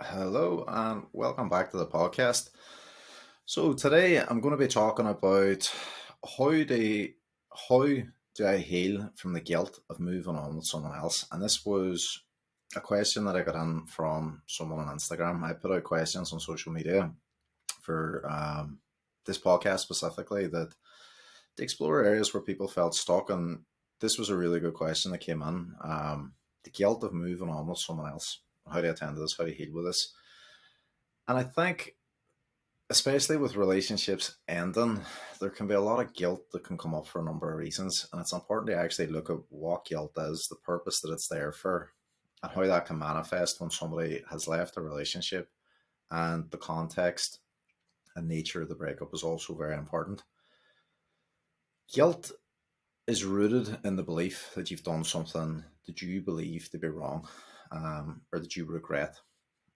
Hello and welcome back to the podcast. So today I'm going to be talking about how do how do I heal from the guilt of moving on with someone else? And this was a question that I got in from someone on Instagram. I put out questions on social media for this podcast specifically that to explore areas where people felt stuck, and this was a really good question that came in. The guilt of moving on with someone else. How do I attend to this? How do you heal with this? And I think, especially with relationships ending, there can be a lot of guilt that can come up for a number of reasons. And it's important to actually look at what guilt is, the purpose that it's there for, and how that can manifest when somebody has left a relationship. And the context and nature of the breakup is also very important. Guilt is rooted in the belief that you've done something that you believe to be wrong, or that you regret.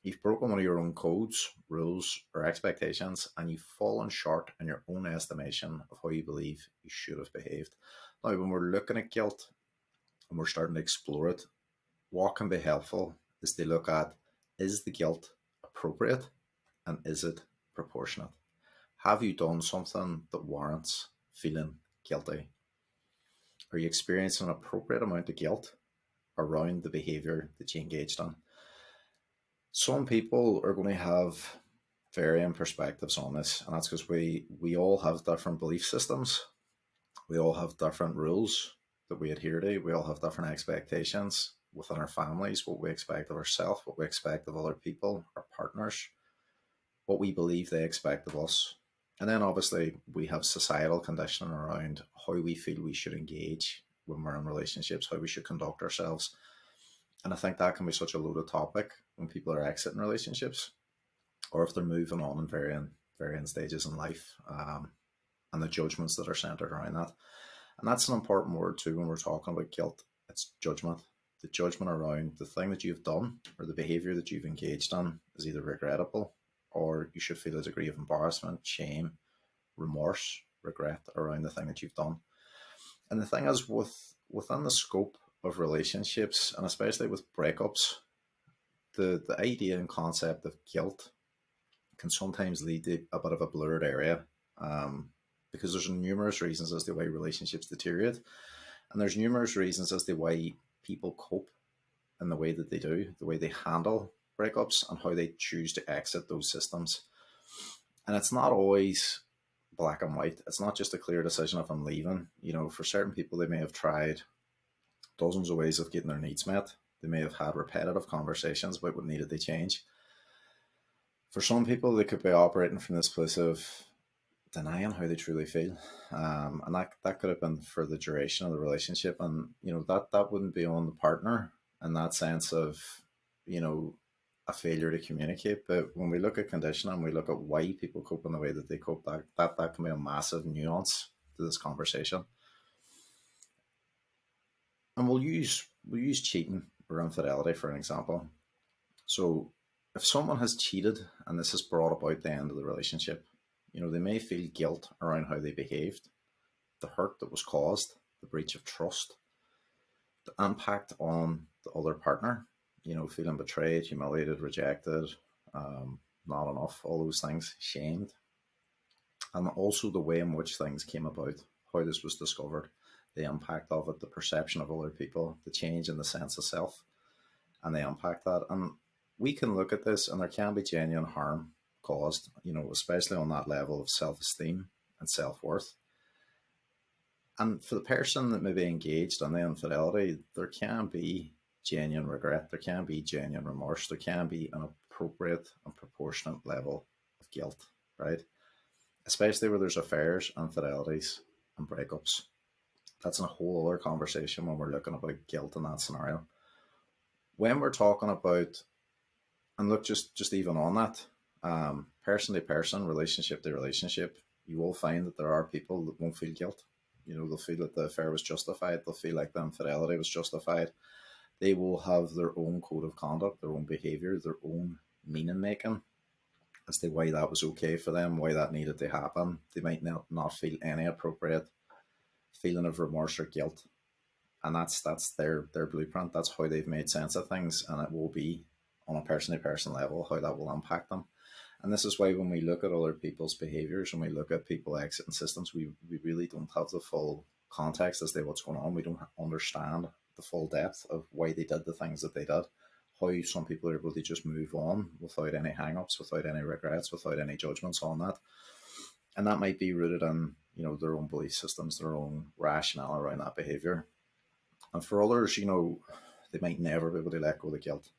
You've broken one of your own codes, rules, or expectations, and you've fallen short in your own estimation of how you believe you should have behaved. Now, when we're looking at guilt and we're starting to explore it, what can be helpful is to look at, is the guilt appropriate and is it proportionate? Have you done something that warrants feeling guilty? Are you experiencing an appropriate amount of guilt around the behavior that you engaged in? Some people are going to have varying perspectives on this, and that's because we all have different belief systems. We all have different rules that we adhere to. We all have different expectations within our families, what we expect of ourselves, what we expect of other people, our partners, what we believe they expect of us. And then obviously we have societal conditioning around how we feel we should engage when we're in relationships, how we should conduct ourselves. And I think that can be such a loaded topic when people are exiting relationships or if they're moving on in varying stages in life, and the judgments that are centered around that. And that's an important word too when we're talking about guilt. It's judgment. The judgment around the thing that you've done or the behavior that you've engaged in is either regrettable or you should feel a degree of embarrassment, shame, remorse, regret around the thing that you've done. And the thing is, within the scope of relationships, and especially with breakups, the idea and concept of guilt can sometimes lead to a bit of a blurred area, because there's numerous reasons as to why relationships deteriorate, and there's numerous reasons as to why people cope in the way that they do, the way they handle breakups, and how they choose to exit those systems. And it's not always black and white. It's not just a clear decision if I'm leaving. For certain people, they may have tried dozens of ways of getting their needs met. They may have had repetitive conversations about what needed to change. For some people, they could be operating from this place of denying how they truly feel, and that could have been for the duration of the relationship, and that wouldn't be on the partner in that sense of a failure to communicate. But when we look at conditioning, we look at why people cope in the way that they cope. That can be a massive nuance to this conversation. And we'll use cheating or infidelity for an example. So if someone has cheated and this has brought about the end of the relationship, they may feel guilt around how they behaved, the hurt that was caused, the breach of trust, the impact on the other partner, feeling betrayed, humiliated, rejected, not enough, all those things, shamed, and also the way in which things came about, how this was discovered, the impact of it, the perception of other people, the change in the sense of self, and the impact that. And we can look at this, and there can be genuine harm caused, especially on that level of self-esteem and self-worth. And for the person that may be engaged in the infidelity, there can be genuine regret, there can be genuine remorse, there can be an appropriate and proportionate level of guilt, right? Especially where there's affairs, infidelities, and breakups. That's a whole other conversation when we're looking about guilt in that scenario. When we're talking about, and look, just even on that, person to person, relationship to relationship, you will find that there are people that won't feel guilt. They'll feel that the affair was justified. They'll feel like the infidelity was justified. They will have their own code of conduct, their own behavior, their own meaning making as to why that was okay for them, why that needed to happen. They might not feel any appropriate feeling of remorse or guilt. And that's their blueprint. That's how they've made sense of things, and it will be on a person-to-person level, how that will impact them. And this is why when we look at other people's behaviors, when we look at people exiting systems, we really don't have the full context as to what's going on. We don't understand the full depth of why they did the things that they did, how some people are able to just move on without any hang-ups, without any regrets, without any judgments on that. And that might be rooted in, their own belief systems, their own rationale around that behavior. And for others, they might never be able to let go of the guilt.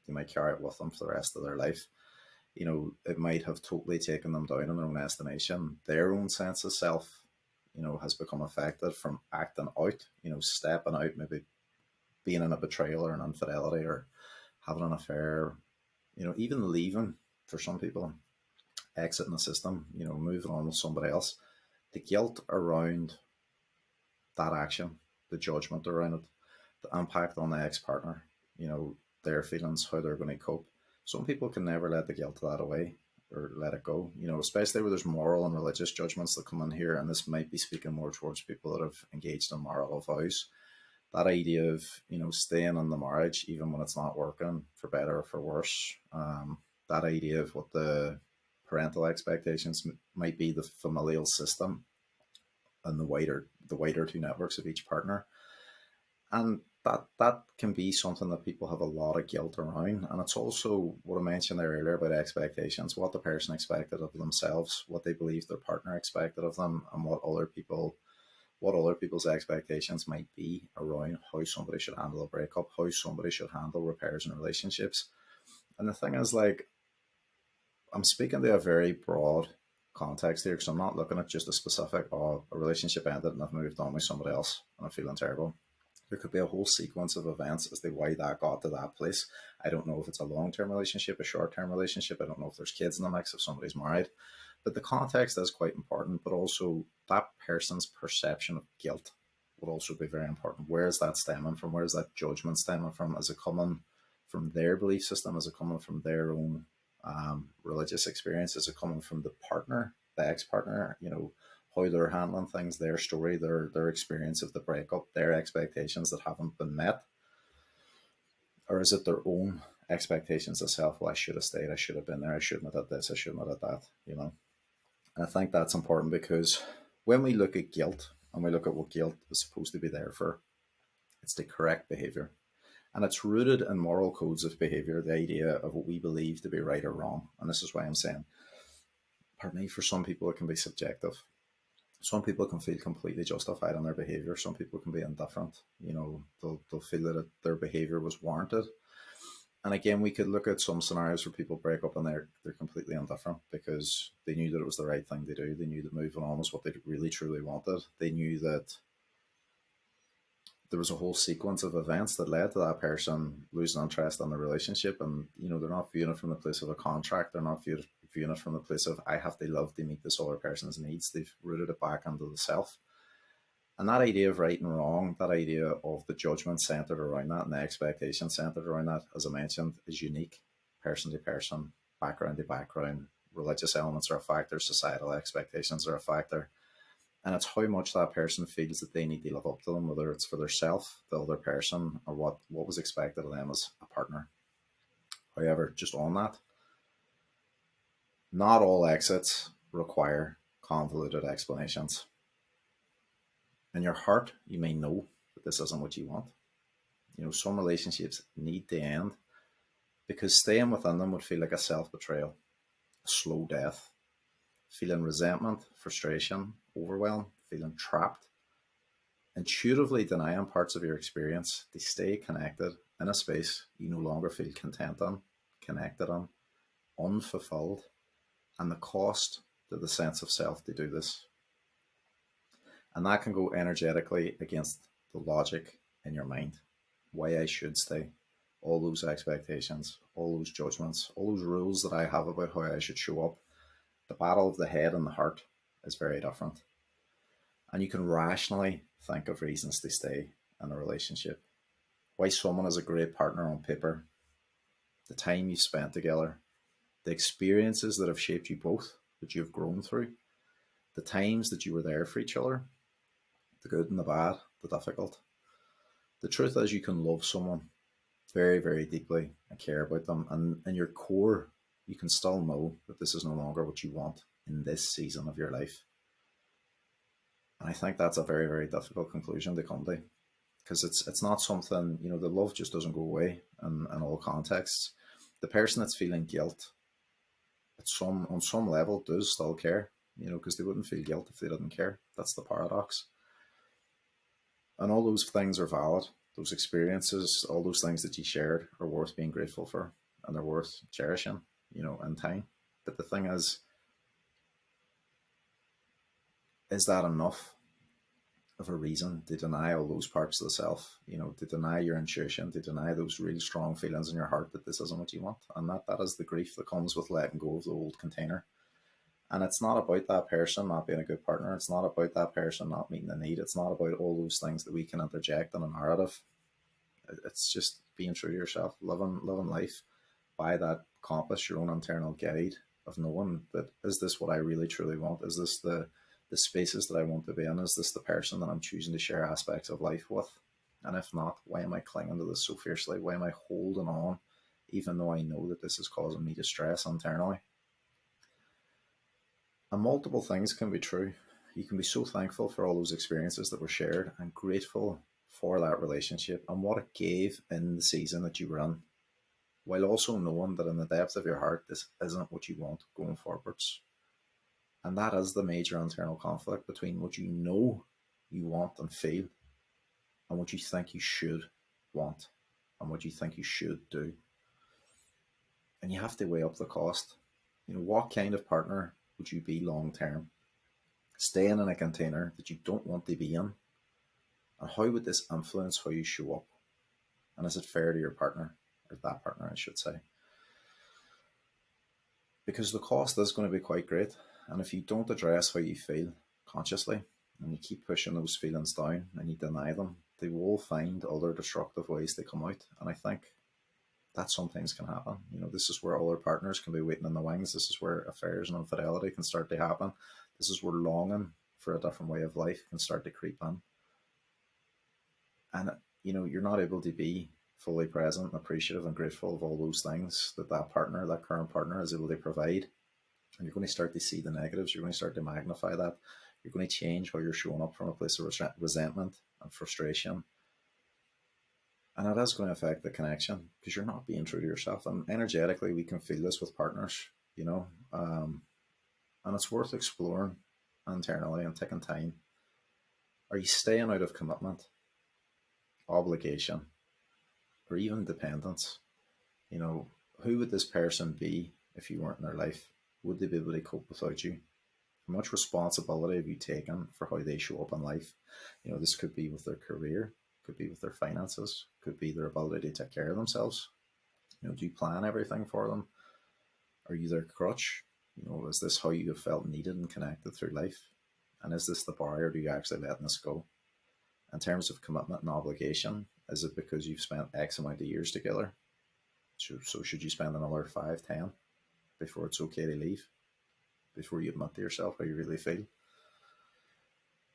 They might carry it with them for the rest of their life. It might have totally taken them down in their own estimation. Their own sense of self, has become affected from acting out, stepping out, maybe being in a betrayal or an infidelity or having an affair, even leaving for some people, exiting the system, moving on with somebody else. The guilt around that action, the judgment around it, the impact on the ex-partner, their feelings, how they're going to cope. Some people can never let the guilt of that away or let it go, especially where there's moral and religious judgments that come in here. And this might be speaking more towards people that have engaged in moral vows. That idea of, staying in the marriage, even when it's not working, for better or for worse. That idea of what the parental expectations might be, the familial system, and the wider two networks of each partner. And that can be something that people have a lot of guilt around. And it's also what I mentioned there earlier about expectations, what the person expected of themselves, what they believe their partner expected of them, and what other people's expectations might be around how somebody should handle a breakup, how somebody should handle repairs in relationships. And the thing is, I'm speaking to a very broad context here, because I'm not looking at just a specific, a relationship ended and I've moved on with somebody else and I'm feeling terrible. There could be a whole sequence of events as to why that got to that place. I don't know if it's a long-term relationship, a short-term relationship. I don't know if there's kids in the mix, if somebody's married. But the context is quite important, but also that person's perception of guilt would also be very important. Where is that stemming from? Where is that judgment stemming from? Is it coming from their belief system? Is it coming from their own religious experience? Is it coming from the partner, the ex-partner, how they're handling things, their story, their experience of the breakup, their expectations that haven't been met? Or is it their own expectations of self? Well, I should have stayed, I should have been there, I shouldn't have done this, I shouldn't have done that, And I think that's important, because when we look at guilt and we look at what guilt is supposed to be there for, it's the correct behavior. And it's rooted in moral codes of behavior, the idea of what we believe to be right or wrong. And this is why I'm saying, pardon me, for some people it can be subjective. Some people can feel completely justified in their behavior. Some people can be indifferent. They'll feel that their behavior was warranted. And again, we could look at some scenarios where people break up and they're completely indifferent because they knew that it was the right thing to do. They knew that moving on was what they really truly wanted. They knew that there was a whole sequence of events that led to that person losing interest in the relationship. And, they're not viewing it from the place of a contract. They're not viewing it from the place of, I have to love to meet this other person's needs. They've rooted it back into the self. And that idea of right and wrong, that idea of the judgment centered around that and the expectation centered around that, as I mentioned, is unique, person to person, background to background. Religious elements are a factor, societal expectations are a factor. And it's how much that person feels that they need to live up to them, whether it's for their self, the other person, or what was expected of them as a partner. However, just on that, not all exits require convoluted explanations. In your heart, you may know that this isn't what you want. Some relationships need to end because staying within them would feel like a self-betrayal, a slow death, feeling resentment, frustration, overwhelm, feeling trapped, intuitively denying parts of your experience to stay connected in a space you no longer feel content on, connected on, unfulfilled, and the cost to the sense of self to do this. And that can go energetically against the logic in your mind, why I should stay, all those expectations, all those judgments, all those rules that I have about how I should show up. The battle of the head and the heart is very different. And you can rationally think of reasons to stay in a relationship. Why someone is a great partner on paper, the time you've spent together, the experiences that have shaped you both, that you've grown through, the times that you were there for each other, the good and the bad, the difficult. The truth is, you can love someone very, very deeply and care about them. And in your core, you can still know that this is no longer what you want in this season of your life. And I think that's a very, very difficult conclusion to come to, because it's not something, the love just doesn't go away in all contexts. The person that's feeling guilt on some level does still care, because they wouldn't feel guilt if they didn't care. That's the paradox. And all those things are valid. Those experiences, all those things that you shared are worth being grateful for, and they're worth cherishing, in time. But the thing is that enough of a reason to deny all those parts of the self, to deny your intuition, to deny those really strong feelings in your heart that this isn't what you want? And that is the grief that comes with letting go of the old container. And it's not about that person not being a good partner. It's not about that person not meeting the need. It's not about all those things that we can interject in a narrative. It's just being true to yourself, living life by that compass, your own internal guide of knowing that, is this what I really truly want? Is this the spaces that I want to be in? Is this the person that I'm choosing to share aspects of life with? And if not, why am I clinging to this so fiercely? Why am I holding on, even though I know that this is causing me distress internally? And multiple things can be true. You can be so thankful for all those experiences that were shared and grateful for that relationship and what it gave in the season that you were in, while also knowing that in the depth of your heart, this isn't what you want going forwards. And that is the major internal conflict between what you know you want and feel and what you think you should want and what you think you should do. And you have to weigh up the cost. What kind of partner would you be long term? Staying in a container that you don't want to be in? And how would this influence how you show up? And is it fair to your partner, or that partner, I should say? Because the cost is going to be quite great. And if you don't address how you feel consciously, and you keep pushing those feelings down and you deny them, they will find other destructive ways to come out. And I think that sometimes can happen. This is where other partners can be waiting in the wings. This is where affairs and infidelity can start to happen. This is where longing for a different way of life can start to creep in. And, you're not able to be fully present and appreciative and grateful of all those things that partner, that current partner, is able to provide. And you're going to start to see the negatives. You're going to start to magnify that. You're going to change how you're showing up from a place of resentment and frustration. And that is going to affect the connection because you're not being true to yourself. And energetically, we can feel this with partners, and it's worth exploring internally and taking time. Are you staying out of commitment, obligation, or even dependence? Who would this person be if you weren't in their life? Would they be able to cope without you? How much responsibility have you taken for how they show up in life? This could be with their career, could be with their finances, could be their ability to take care of themselves. Do you plan everything for them? Are you their crutch? Is this how you have felt needed and connected through life? And is this the bar, or do you actually let this go? In terms of commitment and obligation, is it because you've spent X amount of years together? So should you spend another 5, 10 before it's okay to leave? Before you admit to yourself how you really feel?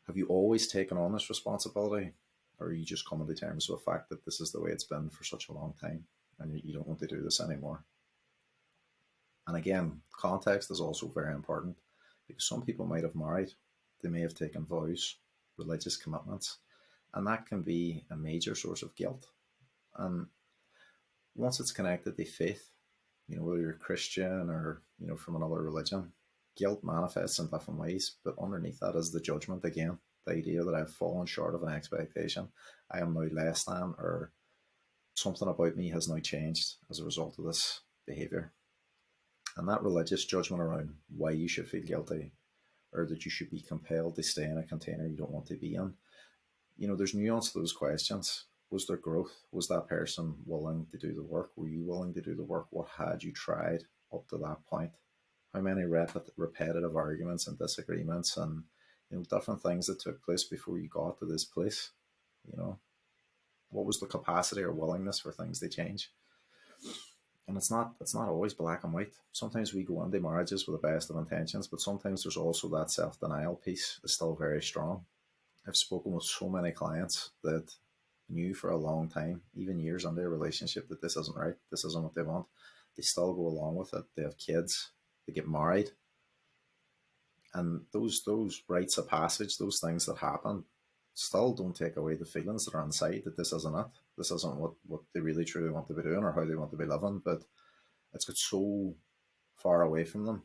Have you always taken on this responsibility? Or are you just coming to terms with the fact that this is the way it's been for such a long time and you don't want to do this anymore? And again, context is also very important because some people might have married, they may have taken vows, religious commitments, and that can be a major source of guilt. And once it's connected to faith, whether you're Christian or, from another religion, guilt manifests in different ways, but underneath that is the judgment again, the idea that I've fallen short of an expectation, I am now less than, or something about me has now changed as a result of this behavior. And that religious judgment around why you should feel guilty or that you should be compelled to stay in a container you don't want to be in, there's nuance to those questions. Was there growth? Was that person willing to do the work? Were you willing to do the work? What had you tried up to that point? How many repetitive arguments and disagreements and different things that took place before you got to this place? What was the capacity or willingness for things to change? And it's not always black and white. Sometimes we go into marriages with the best of intentions, but sometimes there's also that self-denial piece is still very strong. I've spoken with so many clients that knew for a long time, even years into a relationship, that this isn't right, this isn't what they want. They still go along with it. They have kids, they get married, and those rites of passage, those things that happen, still don't take away the feelings that are inside that this isn't it. This isn't what they really truly want to be doing or how they want to be living. But it's got so far away from them.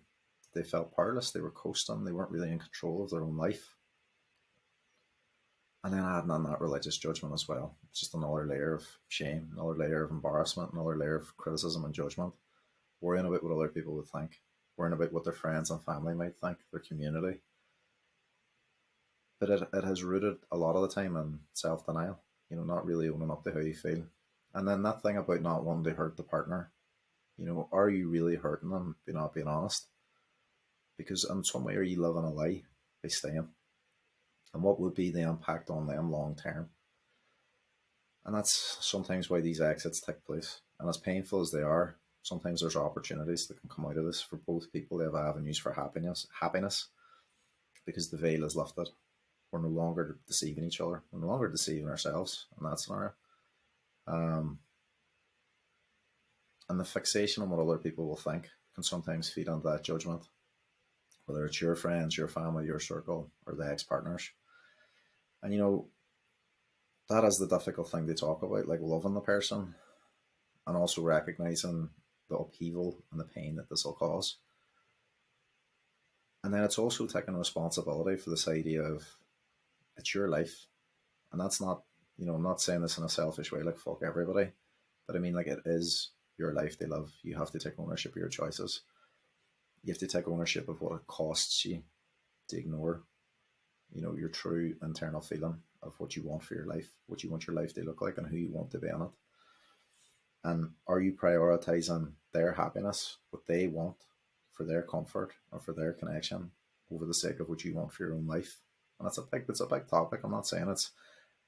They felt powerless. They were coasting. They weren't really in control of their own life. And then adding on that religious judgment as well. It's just another layer of shame, another layer of embarrassment, another layer of criticism and judgment. Worrying about what other people would think, worrying about what their friends and family might think, their community. But it has rooted a lot of the time in self denial, not really owning up to how you feel. And then that thing about not wanting to hurt the partner, are you really hurting them by not being honest? Because in some way, are you living a lie by staying? And what would be the impact on them long term? And that's sometimes why these exits take place. And as painful as they are, sometimes there's opportunities that can come out of this for both people. They have avenues for happiness, because the veil is lifted. We're no longer deceiving each other. We're no longer deceiving ourselves in that scenario. Um, and the fixation on what other people will think can sometimes feed into that judgment, whether it's your friends, your family, your circle, or the ex-partners. And that is the difficult thing to talk about, like loving the person and also recognizing the upheaval and the pain that this will cause. And then it's also taking responsibility for this idea of it's your life. And that's not, I'm not saying this in a selfish way, like fuck everybody, but I mean, like, it is your life they live. You have to take ownership of your choices. You have to take ownership of what it costs you to ignore, your true internal feeling of what you want for your life, what you want your life to look like, and who you want to be in it. And are you prioritizing their happiness, what they want for their comfort or for their connection, over the sake of what you want for your own life? And it's a big topic. I'm not saying it's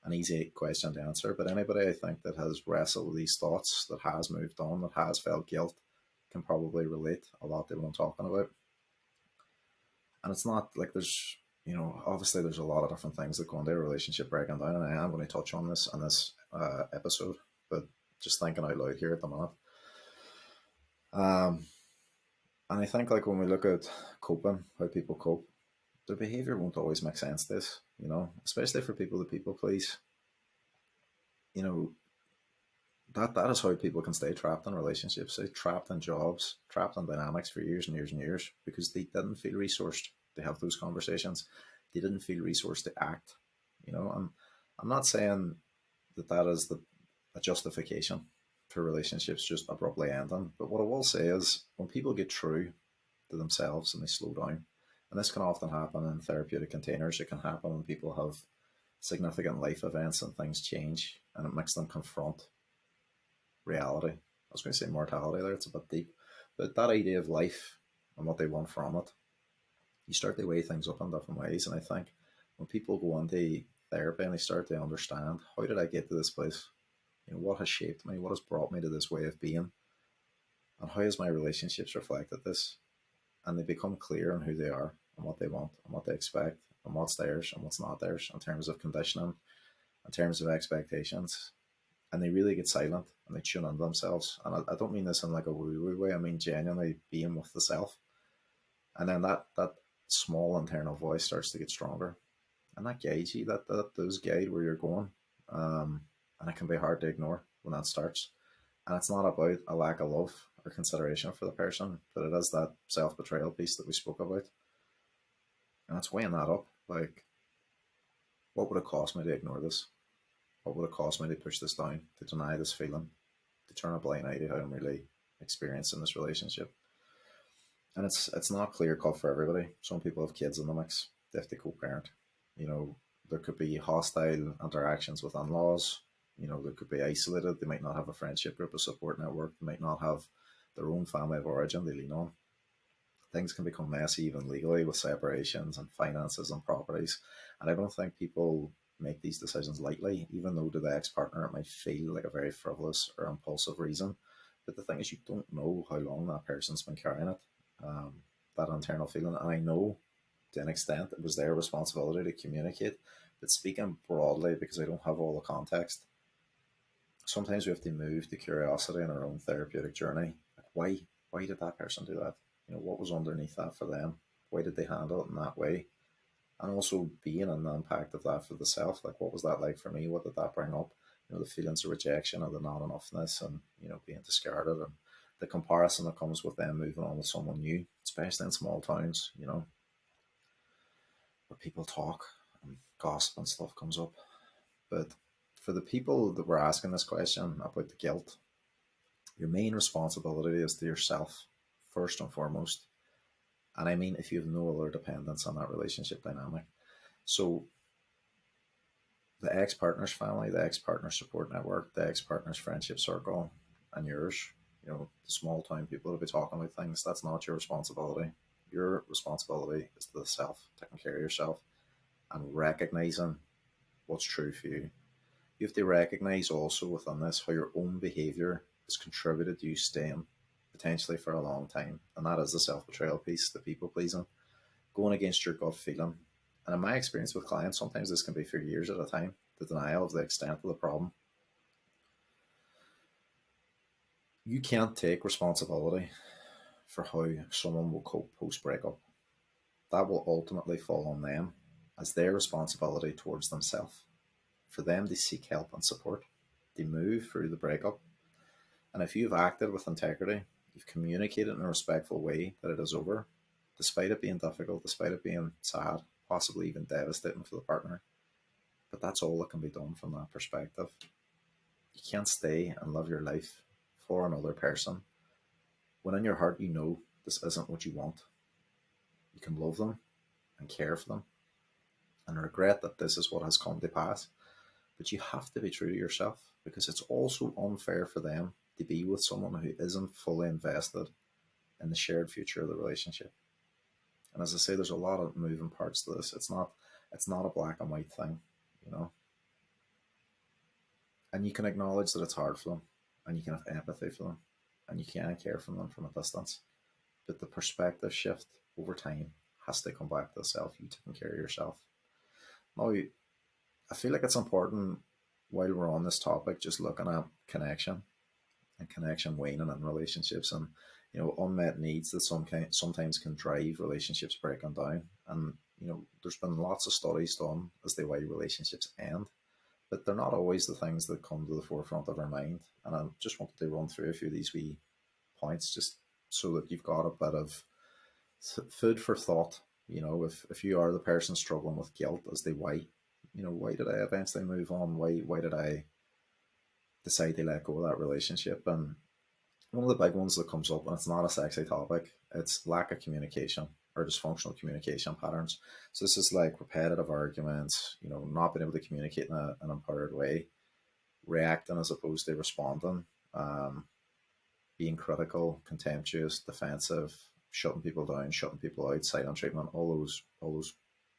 an easy question to answer, but anybody, I think, that has wrestled with these thoughts, that has moved on, that has felt guilt, can probably relate a lot to what I'm talking about. And it's not like there's, obviously there's a lot of different things that go into a relationship breaking down, and I am going to touch on this in this episode, but just thinking out loud here at the minute. And I think, like, when we look at coping, how people cope, their behavior won't always make sense to this, especially for people that people please. You know, that is how people can stay trapped in relationships, stay trapped in jobs, trapped in dynamics for years and years and years, because they didn't feel resourced to have those conversations. They didn't feel resourced to act. And I'm not saying that is a justification for relationships just abruptly ending. But what I will say is, when people get true to themselves and they slow down, and this can often happen in therapeutic containers, it can happen when people have significant life events and things change, and it makes them confront reality. I was going to say mortality there, it's a bit deep. But that idea of life and what they want from it, you start to weigh things up in different ways. And I think when people go into therapy and they start to understand, how did I get to this place? What has shaped me? What has brought me to this way of being? And how has my relationships reflected this? And they become clear on who they are and what they want and what they expect and what's theirs and what's not theirs in terms of conditioning, in terms of expectations. And they really get silent and they tune into themselves. And I don't mean this in like a woo-woo way. I mean genuinely being with the self. And then that small internal voice starts to get stronger. And that guides you. That does guide where you're going. And it can be hard to ignore when that starts. And it's not about a lack of love or consideration for the person, but it is that self-betrayal piece that we spoke about. And it's weighing that up. Like, what would it cost me to ignore this? What would it cost me to push this down, to deny this feeling, to turn a blind eye to how I'm really experiencing this relationship? And it's not clear cut for everybody. Some people have kids in the mix. They have to co-parent. There could be hostile interactions with in-laws. They could be isolated. They might not have a friendship group, a support network. They might not have their own family of origin they lean on. Things can become messy even legally with separations and finances and properties. And I don't think people make these decisions lightly, even though to the ex-partner it might feel like a very frivolous or impulsive reason. But the thing is, you don't know how long that person's been carrying it, that internal feeling. And I know to an extent it was their responsibility to communicate. But speaking broadly, because I don't have all the context, Sometimes we have to move the curiosity in our own therapeutic journey. Like, why did that person do that? What was underneath that for them? Why did they handle it in that way? And also being an impact of that for the self. Like, what was that like for me? What did that bring up? The feelings of rejection, or the not enoughness, and being discarded, and the comparison that comes with them moving on with someone new, especially in small towns, where people talk and gossip and stuff comes up. But for the people that were asking this question about the guilt, your main responsibility is to yourself, first and foremost. And I mean, if you have no other dependence on that relationship dynamic. So the ex partner's family, the ex partner support network, the ex partner's friendship circle, and yours, the small town people will be talking about things, that's not your responsibility. Your responsibility is to the self, taking care of yourself and recognizing what's true for you. You have to recognize also within this how your own behavior has contributed to you staying potentially for a long time. And that is the self betrayal piece, the people pleasing, going against your gut feeling. And in my experience with clients, sometimes this can be for years at a time, the denial of the extent of the problem. You can't take responsibility for how someone will cope post breakup. That will ultimately fall on them as their responsibility towards themselves. For them to seek help and support, they move through the breakup. And if you've acted with integrity, you've communicated in a respectful way that it is over, despite it being difficult, despite it being sad, possibly even devastating for the partner. But that's all that can be done from that perspective. You can't stay and live your life for another person when in your heart you know this isn't what you want. You can love them and care for them and regret that this is what has come to pass. But you have to be true to yourself, because it's also unfair for them to be with someone who isn't fully invested in the shared future of the relationship. And as I say, there's a lot of moving parts to this. It's not a black and white thing, you know. And you can acknowledge that it's hard for them, and you can have empathy for them, and you can care for them from a distance. But the perspective shift over time has to come back to the self. You taking care of yourself. Now, I feel like it's important while we're on this topic, just looking at connection and connection waning in relationships, and unmet needs that sometimes can drive relationships breaking down. And there's been lots of studies done as to why relationships end, but they're not always the things that come to the forefront of our mind. And I just wanted to run through a few of these wee points, just so that you've got a bit of food for thought. If you are the person struggling with guilt as to why, why did I eventually move on? Why did I decide to let go of that relationship? And one of the big ones that comes up, and it's not a sexy topic, it's lack of communication or dysfunctional communication patterns. So this is like repetitive arguments, not being able to communicate in an empowered way, reacting as opposed to responding, being critical, contemptuous, defensive, shutting people down, shutting people out, silent treatment, all those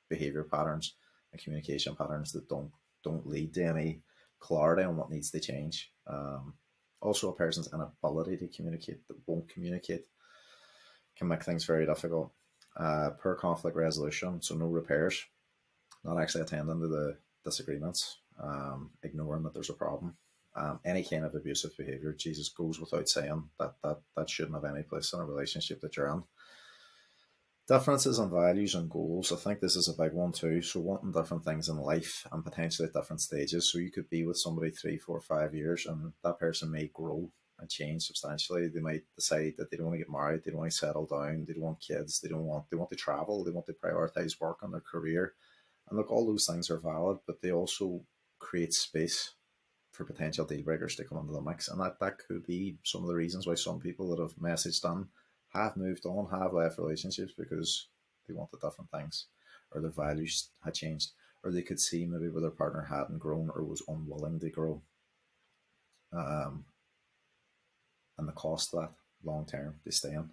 behavior patterns and communication patterns that don't lead to any clarity on what needs to change. Also, a person's inability to communicate, that won't communicate, can make things very difficult. Poor conflict resolution, so no repairs, not actually attending to the disagreements, ignoring that there's a problem. Any kind of abusive behavior, Jesus, goes without saying that shouldn't have any place in a relationship that you're in. Differences in values and goals. I think this is a big one too. So wanting different things in life and potentially at different stages. So you could be with somebody 3, 4, 5 years, and that person may grow and change substantially. They might decide that they don't want to get married, they don't want to settle down, they don't want kids, they want to travel, they want to prioritize work and their career. And look, all those things are valid, but they also create space for potential deal breakers to come into the mix. And that could be some of the reasons why some people that have messaged on have moved on, have left relationships, because they wanted different things, or their values had changed, or they could see maybe where their partner hadn't grown or was unwilling to grow. And the cost of that long term to stay in.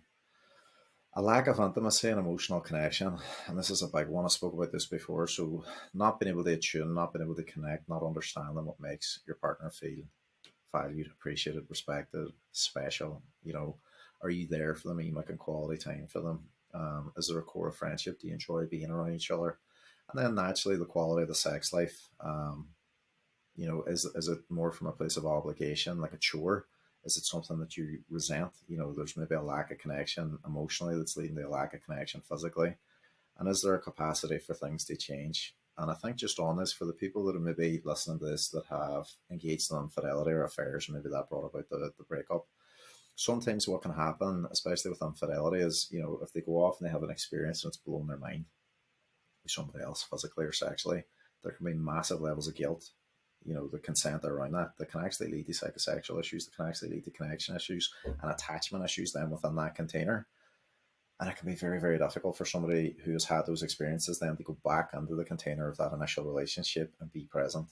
A lack of intimacy and emotional connection, and this is a big one. I spoke about this before. So, not being able to attune, not being able to connect, not understanding what makes your partner feel valued, appreciated, respected, special. Are you there for them? Are you making quality time for them? Is there a core of friendship? Do you enjoy being around each other? And then naturally, the quality of the sex life. Is it more from a place of obligation, like a chore? Is it something that you resent? There's maybe a lack of connection emotionally that's leading to a lack of connection physically. And is there a capacity for things to change? And I think just on this, for the people that are maybe listening to this that have engaged in infidelity or affairs, maybe that brought about the breakup. Sometimes what can happen, especially with infidelity, is, if they go off and they have an experience and it's blown their mind with somebody else physically or sexually, there can be massive levels of guilt, the consent around that can actually lead to psychosexual issues, that can actually lead to connection issues and attachment issues then within that container. And it can be very, very difficult for somebody who has had those experiences then to go back into the container of that initial relationship and be present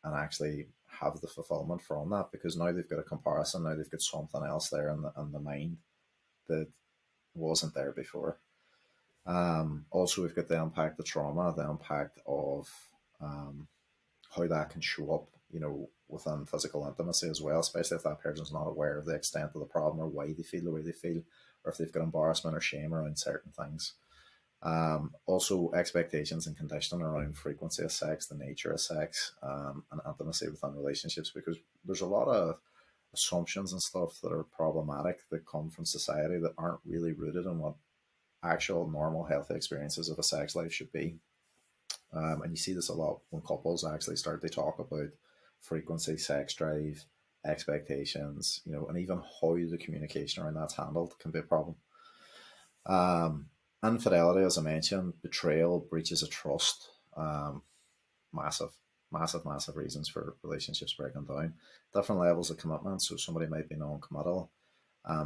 and actually have the fulfillment from that, because now they've got a comparison, now they've got something else there in the mind that wasn't there before. Also, we've got the impact of trauma, the impact of um, how that can show up, within physical intimacy as well, especially if that person's not aware of the extent of the problem or why they feel the way they feel, or if they've got embarrassment or shame around certain things. Also, expectations and conditioning around frequency of sex, the nature of sex, and intimacy within relationships, because there's a lot of assumptions and stuff that are problematic that come from society that aren't really rooted in what actual normal healthy experiences of a sex life should be. And you see this a lot when couples actually start to talk about frequency, sex drive, expectations, and even how the communication around that's handled can be a problem. Um, Infidelity, as I mentioned, betrayal, breaches of trust, massive, massive, massive reasons for relationships breaking down. Different levels of commitment. So somebody might be non-committal,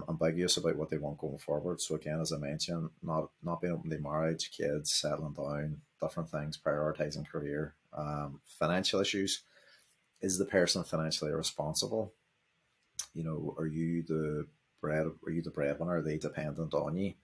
ambiguous about what they want going forward. So again, as I mentioned, not being open to marriage, kids, settling down, different things, prioritizing career, financial issues. Is the person financially responsible? Are you the breadwinner? Are they dependent on you?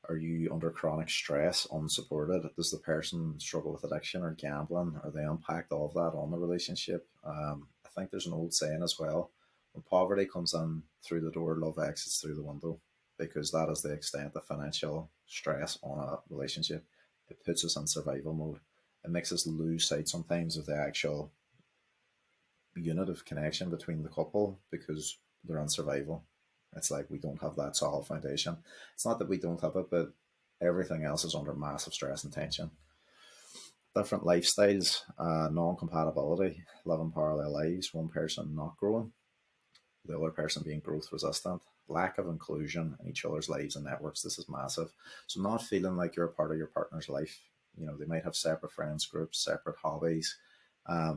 Are you under chronic stress, unsupported? Does the person struggle with addiction or gambling? Or the impact of that on the relationship? I think there's an old saying as well: when poverty comes in through the door, love exits through the window, because that is the extent of financial stress on a relationship. It puts us in survival mode. It makes us lose sight sometimes of the actual unit of connection between the couple because they're in survival. It's like we don't have that solid foundation. It's not that we don't have it, but everything else is under massive stress and tension. Different lifestyles, non compatibility, living parallel lives, one person not growing, the other person being growth resistant, lack of inclusion in each other's lives and networks. This is massive. So, not feeling like you're a part of your partner's life. They might have separate friends groups, separate hobbies.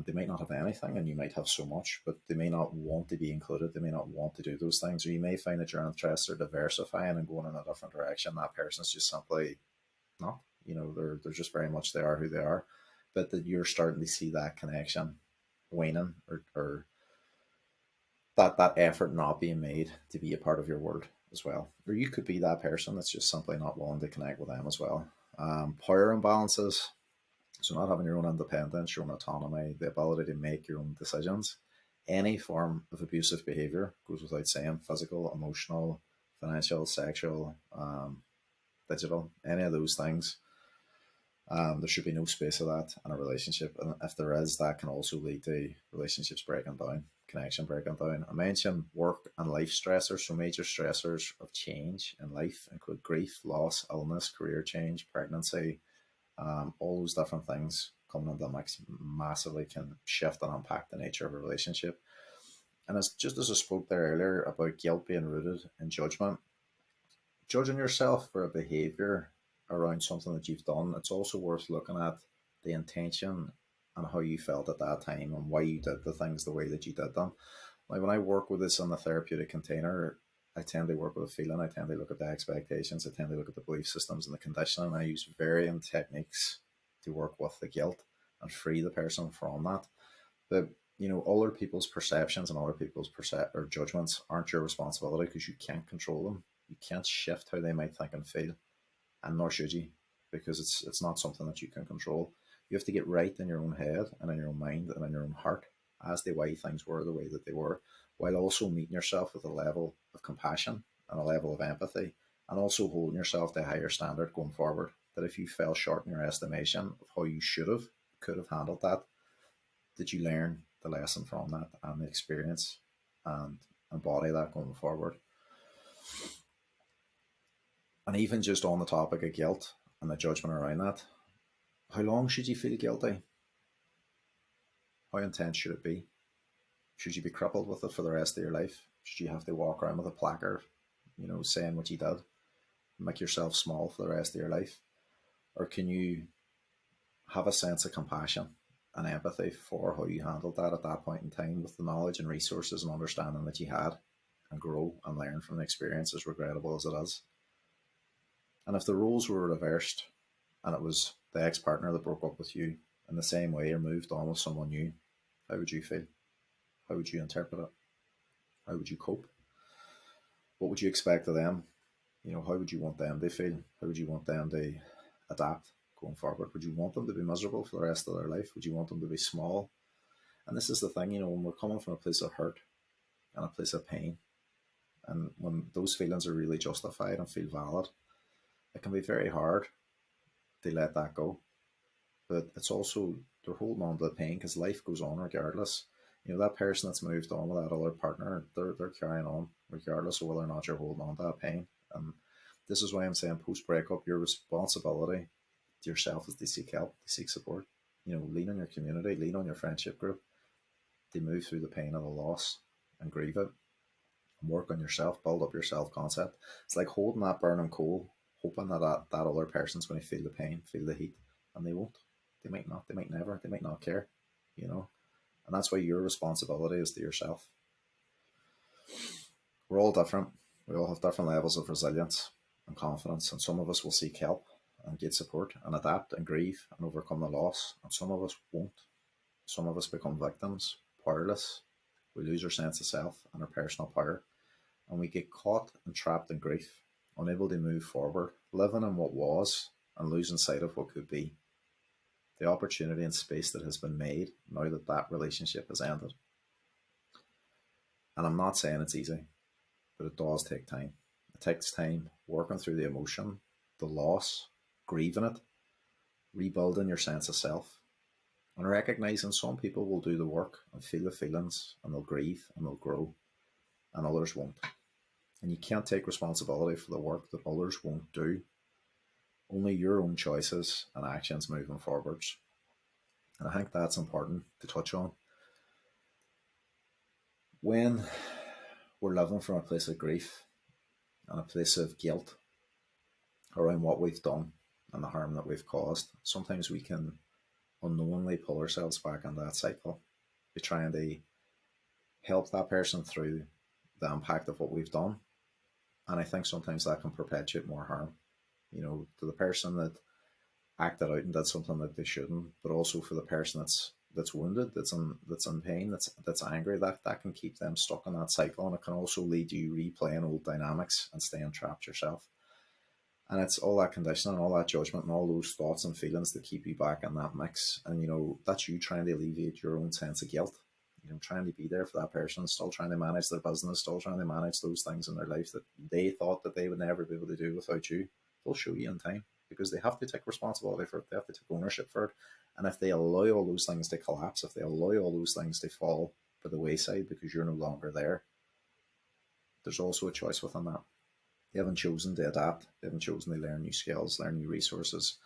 They might not have anything, and you might have so much, but they may not want to be included. They may not want to do those things, or you may find that your interests are diversifying and going in a different direction. That person's just simply not. They're just very much they are who they are, but that you're starting to see that connection waning, or that effort not being made to be a part of your world as well. Or you could be that person that's just simply not willing to connect with them as well. Power imbalances, so not having your own independence, your own autonomy, the ability to make your own decisions. Any form of abusive behavior goes without saying: physical, emotional, financial, sexual, digital, any of those things. There should be no space of that in a relationship. And if there is, that can also lead to relationships breaking down, connection breaking down. I mentioned work and life stressors. So major stressors of change in life include grief, loss, illness, career change, pregnancy, all those different things coming into the mix massively can shift and impact the nature of a relationship. And as just as I spoke there earlier about guilt being rooted in judgment, judging yourself for a behavior around something that you've done, it's also worth looking at the intention and how you felt at that time and why you did the things the way that you did them. Like when I work with this in the therapeutic container, I tend to work with a feeling. I tend to look at the expectations. I tend to look at the belief systems and the conditioning. I use varying techniques to work with the guilt and free the person from that. But other people's perceptions and other people's or judgments aren't your responsibility, because you can't control them. You can't shift how they might think and feel, and nor should you, because it's not something that you can control. You have to get right in your own head and in your own mind and in your own heart as to why things were the way that they were, while also meeting yourself with a level of compassion and a level of empathy, and also holding yourself to a higher standard going forward. That if you fell short in your estimation of how you could have handled that, that you learn the lesson from that and the experience and embody that going forward. And even just on the topic of guilt and the judgment around that, how long should you feel guilty? How intense should it be? Should you be crippled with it for the rest of your life? Should you have to walk around with a placard, saying what you did, make yourself small for the rest of your life? Or can you have a sense of compassion and empathy for how you handled that at that point in time with the knowledge and resources and understanding that you had, and grow and learn from the experience, as regrettable as it is? And if the roles were reversed and it was the ex-partner that broke up with you in the same way or moved on with someone new, how would you feel? How would you interpret it? How would you cope? What would you expect of them? How would you want them to feel? How would you want them to adapt going forward? Would you want them to be miserable for the rest of their life? Would you want them to be small? And this is the thing, when we're coming from a place of hurt and a place of pain, and when those feelings are really justified and feel valid, it can be very hard to let that go. But it's also, they're holding on to the pain because life goes on regardless. That person that's moved on with that other partner, they're carrying on regardless of whether or not you're holding on to that pain. And this is why I'm saying post-breakup, your responsibility to yourself is to seek help, to seek support. Lean on your community, lean on your friendship group, to move through the pain of the loss and grieve it, and work on yourself, build up your self-concept. It's like holding that burning coal, hoping that other person's going to feel the pain, feel the heat, and they won't. They might not, they might never, they might not care, And that's why your responsibility is to yourself. We're all different. We all have different levels of resilience and confidence, and some of us will seek help and get support and adapt and grieve and overcome the loss, and some of us won't. Some of us become victims, powerless. We lose our sense of self and our personal power, and we get caught and trapped in grief, unable to move forward, living in what was and losing sight of what could be. The opportunity and space that has been made now that relationship has ended. And I'm not saying it's easy, but it does take time. It takes time working through the emotion, the loss, grieving it, rebuilding your sense of self, and recognizing some people will do the work and feel the feelings, and they'll grieve and they'll grow, and others won't. And you can't take responsibility for the work that others won't do. Only your own choices and actions moving forwards. And I think that's important to touch on. When we're living from a place of grief and a place of guilt around what we've done and the harm that we've caused, sometimes we can unknowingly pull ourselves back into that cycle. We're trying to help that person through the impact of what we've done. And I think sometimes that can perpetuate more harm, to the person that acted out and did something that they shouldn't, but also for the person that's wounded, that's in pain, that's angry, that can keep them stuck in that cycle, and it can also lead to you replaying old dynamics and staying trapped yourself. And it's all that conditioning, all that judgment, and all those thoughts and feelings that keep you back in that mix. And that's you trying to alleviate your own sense of guilt. Trying to be there for that person, still trying to manage their business, still trying to manage those things in their life that they thought that they would never be able to do without you. They'll show you in time, because they have to take responsibility for it. They have to take ownership for it. And if they allow all those things to collapse, if they allow all those things to fall by the wayside because you're no longer there, there's also a choice within that. They haven't chosen to adapt. They haven't chosen to learn new skills, learn new resources,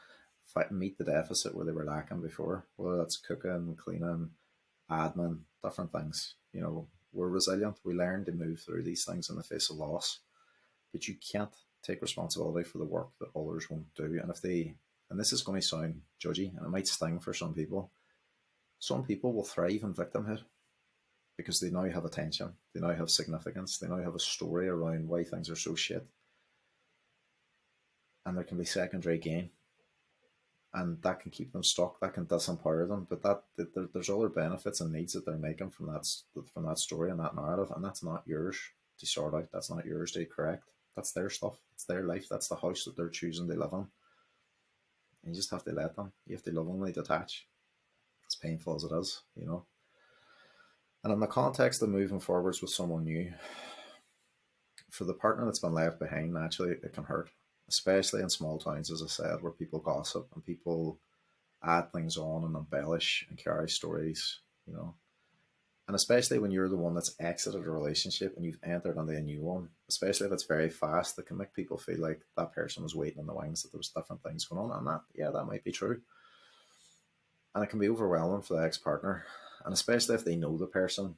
meet the deficit where they were lacking before, whether that's cooking, cleaning, admin, different things. We're resilient. We learn to move through these things in the face of loss, but you can't take responsibility for the work that others won't do. And this is going to sound judgy, and it might sting for some people will thrive in victimhood because they now have attention, they now have significance, they now have a story around why things are so shit, and there can be secondary gain, and that can keep them stuck, that can disempower them. But there's other benefits and needs that they're making from that story and that narrative, and that's not yours to sort out. That's not yours to correct. That's their stuff. It's their life. That's the house that they're choosing to live in. And you just have to let them. You have to lovingly detach, as painful as it is, And in the context of moving forwards with someone new, for the partner that's been left behind, naturally it can hurt, especially in small towns, as I said, where people gossip and people add things on and embellish and carry stories, And especially when you're the one that's exited a relationship and you've entered into a new one, especially if it's very fast, it can make people feel like that person was waiting in the wings, that there was different things going on. And that, yeah, that might be true. And it can be overwhelming for the ex-partner. And especially if they know the person,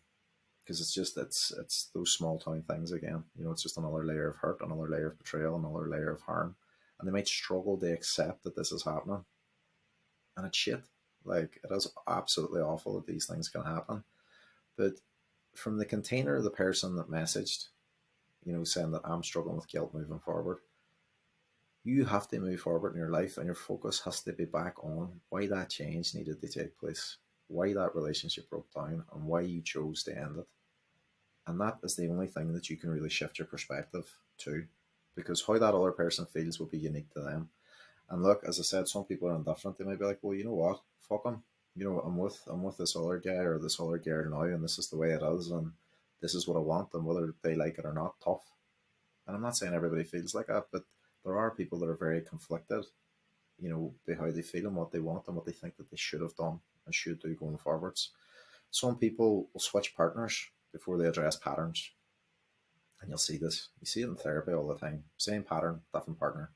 because it's those small town things again. It's just another layer of hurt, another layer of betrayal, another layer of harm. And they might struggle to accept that this is happening. And it's shit. Like, it is absolutely awful that these things can happen. But from the container of the person that messaged, saying that I'm struggling with guilt moving forward, you have to move forward in your life, and your focus has to be back on why that change needed to take place, why that relationship broke down, and why you chose to end it. And that is the only thing that you can really shift your perspective to, because how that other person feels will be unique to them. And look, as I said, some people are indifferent. They might be like, well, you know what? Fuck them. I'm with this other guy or this other girl now, and this is the way it is, and this is what I want, and whether they like it or not, tough. And I'm not saying everybody feels like that, but there are people that are very conflicted, by how they feel and what they want and what they think that they should have done and should do going forwards. Some people will switch partners before they address patterns. And you'll see this. You see it in therapy all the time. Same pattern, different partner,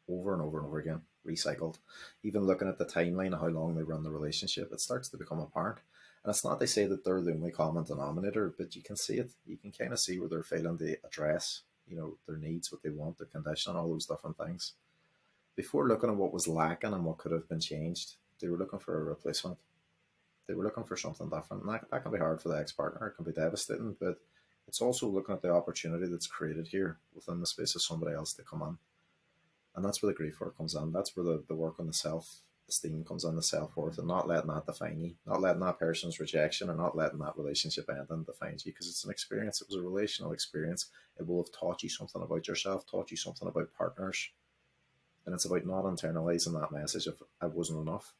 over and over and over again, recycled. Even looking at the timeline of how long they run the relationship, it starts to become apparent. And it's not to say that they're the only common denominator, but you can see it. You can kind of see where they're failing to address, their needs, what they want, their condition, all those different things. Before looking at what was lacking and what could have been changed, they were looking for a replacement. They were looking for something different. And that can be hard for the ex-partner. It can be devastating, but it's also looking at the opportunity that's created here within the space of somebody else to come in. And that's where the grief work comes in. That's where the work on the self-esteem comes in, the self-worth, and not letting that define you, not letting that person's rejection or not letting that relationship end and define you, because it's an experience. It was a relational experience. It will have taught you something about yourself, taught you something about partners. And it's about not internalizing that message of I wasn't enough,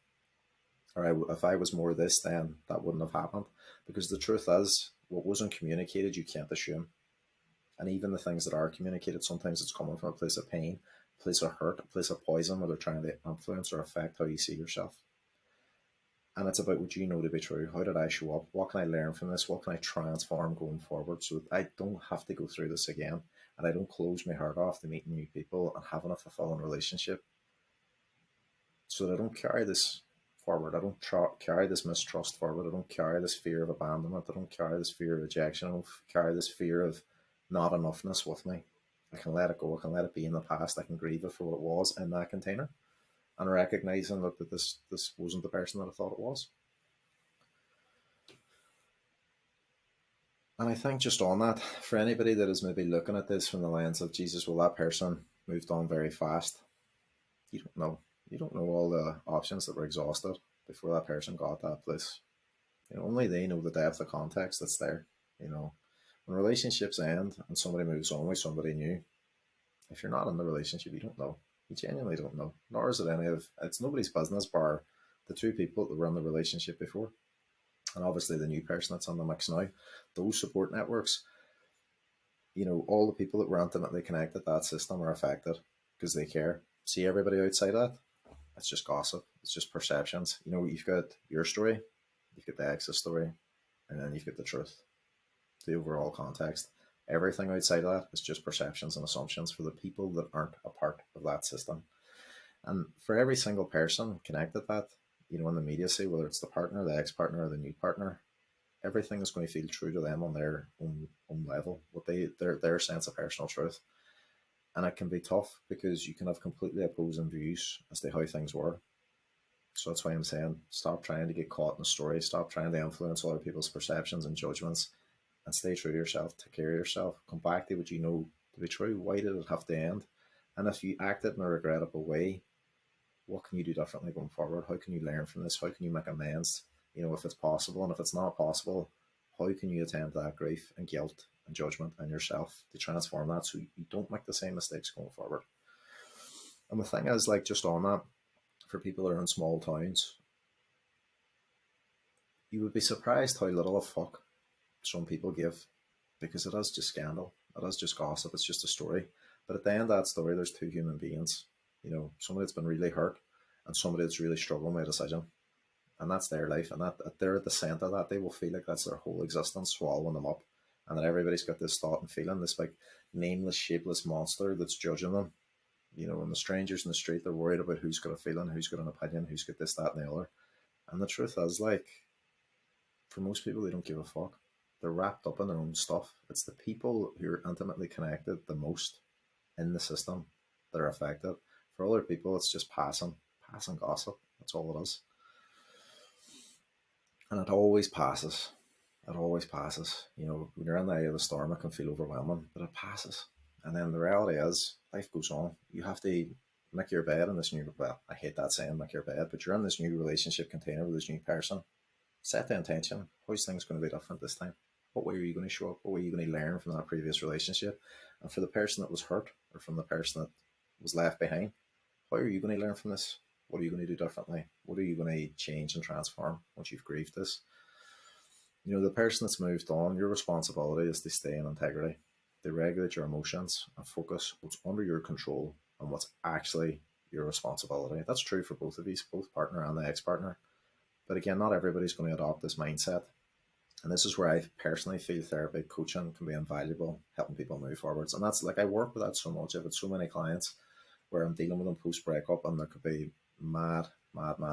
or if I was more this, then that wouldn't have happened. Because the truth is, what wasn't communicated, you can't assume. And even the things that are communicated, sometimes it's coming from a place of pain, a place of hurt, a place of poison, where they're trying to influence or affect how you see yourself. And it's about what you know to be true. How did I show up? What can I learn from this? What can I transform going forward so that I don't have to go through this again, and I don't close my heart off to meeting new people and having a fulfilling relationship, so that I don't carry this forward. I don't carry this mistrust forward. I don't carry this fear of abandonment. I don't carry this fear of rejection. I don't carry this fear of not enoughness with me. I can let it go. I can let it be in the past. I can grieve it for what it was in that container, and recognize and look that this wasn't the person that I thought it was. And I think just on that, for anybody that is maybe looking at this from the lens of Jesus, well, that person moved on very fast. You don't know. You don't know all the options that were exhausted before that person got that place. Only they know the depth of context that's there. When relationships end and somebody moves on with somebody new, if you're not in the relationship, you don't know. You genuinely don't know. Nor is it it's nobody's business bar the two people that were in the relationship before. And obviously the new person that's on the mix now. Those support networks, all the people that were intimately connected, that system are affected because they care. See everybody outside that? It's just gossip. It's just perceptions. You've got your story, you've got the ex's story, and then you've got the truth, the overall context. Everything outside of that is just perceptions and assumptions for the people that aren't a part of that system. And for every single person connected that, in the media say, whether it's the partner, the ex-partner, or the new partner, everything is going to feel true to them on their own level, what their sense of personal truth. And it can be tough because you can have completely opposing views as to how things were. So that's why I'm saying, stop trying to get caught in a story. Stop trying to influence other people's perceptions and judgments, and stay true to yourself. Take care of yourself. Come back to what you know to be true. Why did it have to end? And if you acted in a regrettable way, what can you do differently going forward? How can you learn from this? How can you make amends? If it's possible, and if it's not possible, how can you attend to that grief and guilt and judgment in yourself to transform that so you don't make the same mistakes going forward? And the thing is, like, just on that, for people that are in small towns, you would be surprised how little a fuck some people give, because it is just scandal, it is just gossip, it's just a story. But at the end of that story, there's two human beings, somebody that's been really hurt and somebody that's really struggling with a decision. and that's their life, and that they're at the center of that. They will feel like that's their whole existence swallowing them up, and that everybody's got this thought and feeling, this like nameless, shapeless monster that's judging them. And the strangers in the street, they're worried about who's got a feeling, who's got an opinion, who's got this, that, and the other. And the truth is, like, for most people, they don't give a fuck. They're wrapped up in their own stuff. It's the people who are intimately connected the most in the system that are affected. For other people, it's just passing gossip. That's all it is. And it always passes. It always passes. When you're in the eye of the storm, it can feel overwhelming, but it passes. And then the reality is, life goes on. You have to make your bed in this new, well, I hate that saying, make your bed, but you're in this new relationship container with this new person. Set the intention. How's things going to be different this time? What way are you going to show up? What way are you going to learn from that previous relationship? And for the person that was hurt, or from the person that was left behind, how are you going to learn from this? What are you going to do differently? What are you going to change and transform once you've grieved this? The person that's moved on, your responsibility is to stay in integrity, to regulate your emotions and focus what's under your control and what's actually your responsibility. That's true for both of you, both partner and the ex-partner. But again, not everybody's going to adopt this mindset. And this is where I personally feel therapy, coaching can be invaluable, helping people move forwards. And that's like, I work with that so much. I've had so many clients where I'm dealing with them post breakup, and there could be mad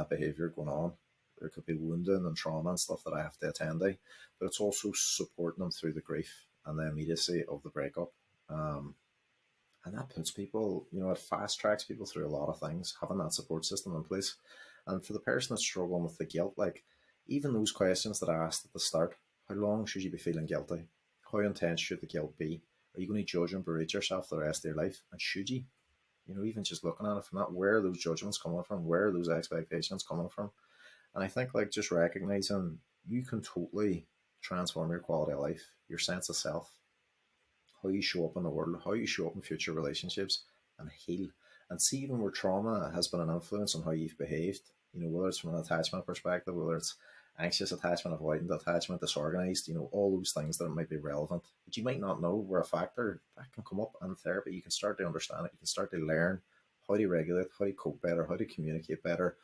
behavior going on. There could be wounding and trauma and stuff that I have to attend to, but it's also supporting them through the grief and the immediacy of the breakup. And that puts people, it fast tracks people through a lot of things, having that support system in place. And for the person that's struggling with the guilt, like even those questions that I asked at the start, how long should you be feeling guilty? How intense should the guilt be? Are you going to judge and berate yourself the rest of your life? And should you? Even just looking at it from that, where are those judgments coming from? Where are those expectations coming from? And I think like just recognizing you can totally transform your quality of life, your sense of self, how you show up in the world, how you show up in future relationships, and heal. And see even where trauma has been an influence on how you've behaved, whether it's from an attachment perspective, whether it's anxious attachment, avoidant attachment, disorganized, all those things that might be relevant, but you might not know were a factor that can come up in therapy. You can start to understand it. You can start to learn how to regulate, how to cope better, how to communicate better,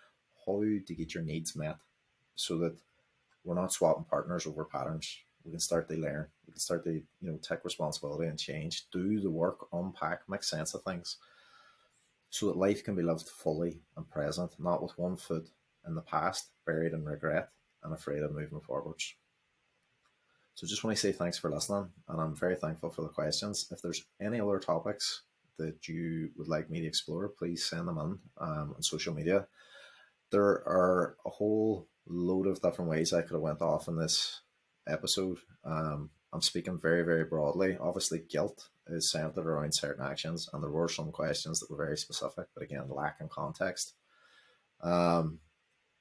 how to get your needs met, so that we're not swapping partners over patterns. We can start to learn. We can start to, take responsibility and change, do the work, unpack, make sense of things, so that life can be lived fully and present, not with one foot in the past, buried in regret and afraid of moving forwards. So just want to say thanks for listening, and I'm very thankful for the questions. If there's any other topics that you would like me to explore, please send them in on social media. There are a whole load of different ways I could have went off in this episode. I'm speaking very, very broadly. Obviously, guilt is centered around certain actions, and there were some questions that were very specific, but again, lacking context. And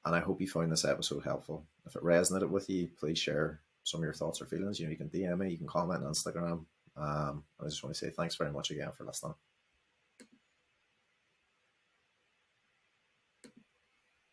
I hope you found this episode helpful. If it resonated with you, please share some of your thoughts or feelings. You can DM me, you can comment on Instagram. I just want to say thanks very much again for listening.